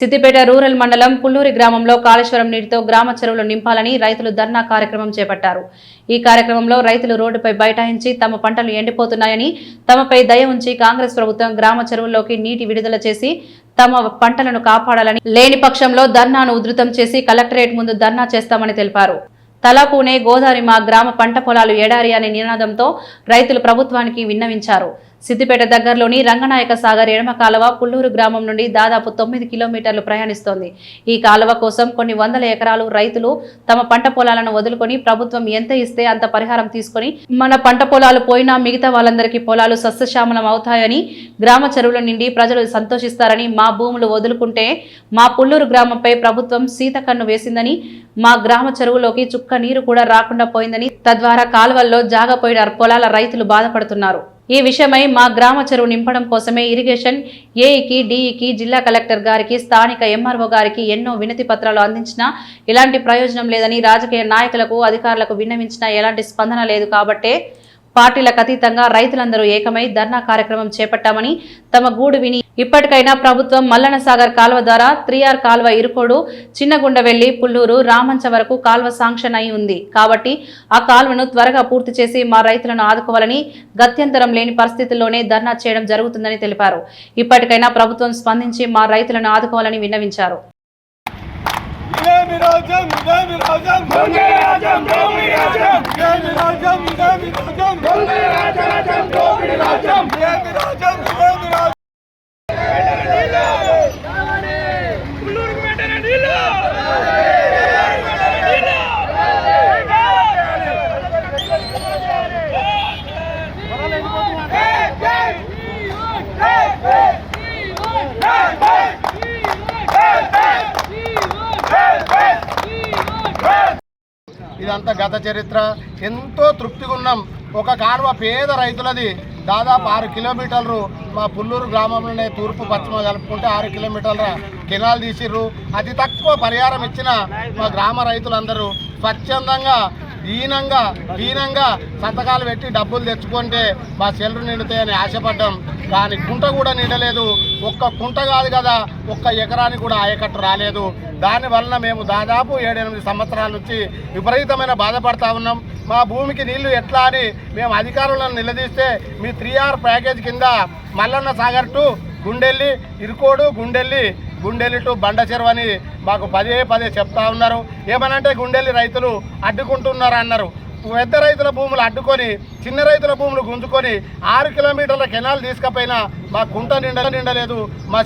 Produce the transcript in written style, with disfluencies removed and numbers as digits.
Siddipet rural మండలం పుల్లూరి గ్రామంలో కాళేశ్వరం నీటితో గ్రామ చెరువులు నింపాలని రైతులు ధర్నా కార్యక్రమం చేపట్టారు. ఈ కార్యక్రమంలో రైతులు రోడ్డుపై బైఠాయించి తమ పంటలు ఎండిపోతున్నాయని, తమపై దయ ఉంచి కాంగ్రెస్ ప్రభుత్వం గ్రామ చెరువుల్లోకి నీటి విడుదల చేసి తమ పంటలను కాపాడాలని, లేని పక్షంలో ధర్నాను ఉధృతం చేసి కలెక్టరేట్ ముందు ధర్నా చేస్తామని తెలిపారు. తలాపూనే గోదావరి మా గ్రామ పంట పొలాలు ఎడారి అనే నినాదంతో రైతులు ప్రభుత్వానికి విన్నవించారు. సిద్దిపేట దగ్గరలోని రంగనాయక సాగర్ ఎడమ కాలువ పుల్లూరు గ్రామం నుండి దాదాపు 9 కిలోమీటర్లు ప్రయాణిస్తోంది. ఈ కాలువ కోసం కొన్ని వందల ఎకరాలు రైతులు తమ పంట పొలాలను వదులుకొని ప్రభుత్వం ఎంత ఇస్తే అంత పరిహారం తీసుకొని మన పంట పొలాలు పోయినా మిగతా వాళ్ళందరికీ పొలాలు సస్యశ్యామలం అవుతాయని, గ్రామ చెరువుల నుండి ప్రజలు సంతోషిస్తారని, మా భూములు వదులుకుంటే మా పుల్లూరు గ్రామంపై ప్రభుత్వం సీతకన్ను వేసిందని, మా గ్రామ చెరువులోకి చుక్క నీరు కూడా రాకుండా పోయిందని, తద్వారా కాలువల్లో జాగపోయిన పొలాల రైతులు బాధపడుతున్నారు. ఈ విషయమై మా గ్రామ చెరువు నింపడం కోసమే ఇరిగేషన్ ఏఈకి, డిఈకి, జిల్లా కలెక్టర్ గారికి, స్థానిక ఎంఆర్ఓ గారికి ఎన్నో వినతి పత్రాలు అందించినా ఎలాంటి ప్రయోజనం లేదని, రాజకీయ నాయకులకు, అధికారులకు విన్నవించినా ఎలాంటి స్పందన లేదు. కాబట్టే పార్టీలకు అతీతంగా రైతులందరూ ఏకమై ధర్నా కార్యక్రమం చేపట్టామని, తమ గూడు విని ఇప్పటికైనా ప్రభుత్వం మల్లన్న సాగర్ కాల్వ ద్వారా 3R కాల్వ ఇరుకోడు, చిన్నగుండవెల్లి, పుల్లూరు, రామంచ వరకు కాల్వ శాంక్షన్ అయి ఉంది. కాబట్టి ఆ కాల్వను త్వరగా పూర్తి చేసి మా రైతులను ఆదుకోవాలని, గత్యంతరం లేని పరిస్థితుల్లోనే ధర్నా చేయడం జరుగుతుందని తెలిపారు. ఇప్పటికైనా ప్రభుత్వం స్పందించి మా రైతులను ఆదుకోవాలని విన్నవించారు. ఇదంతా గత చరిత్ర. ఎంతో తృప్తిగా ఉన్నాం. ఒక కాలువ పేద రైతులది దాదాపు 6 కిలోమీటర్లు మా పుల్లూరు గ్రామంలోనే తూర్పు పశ్చిమ కలుపుకుంటే 6 కిలోమీటర్ల కెనాల్ తీసిర్రు. అతి తక్కువ పరిహారం ఇచ్చిన మా గ్రామ రైతులందరూ స్వచ్ఛందంగా హీనంగా సంతకాలు పెట్టి డబ్బులు తెచ్చుకుంటే మా చెల్లు నిండుతాయని ఆశపడ్డాం. కానీ కుంట కూడా నిండలేదు. ఒక్క కుంట కాదు కదా, ఒక్క ఎకరానికి కూడా ఆయకట్టు రాలేదు. దానివలన మేము దాదాపు 7-8 సంవత్సరాల నుంచి విపరీతమైన బాధపడతా ఉన్నాం. మా భూమికి నీళ్లు ఎట్లా అని మేము అధికారులను నిలదీస్తే మీ 3R ప్యాకేజ్ కింద మల్లన్న సాగర్ టు గుండెల్లి, ఇరుకోడు, గుండెల్లి టు బండ చెరువు అని మాకు పదే చెప్తా ఉన్నారు. ఏమనంటే గుండెల్లి రైతులు అడ్డుకుంటున్నారు అన్నారు. పెద్ద రైతుల భూములు అడ్డుకొని చిన్న రైతుల భూములు గుంజుకొని 6 కిలోమీటర్ల కెనాల్ తీసుకపోయినా మా కుంట నిండలేదు. మా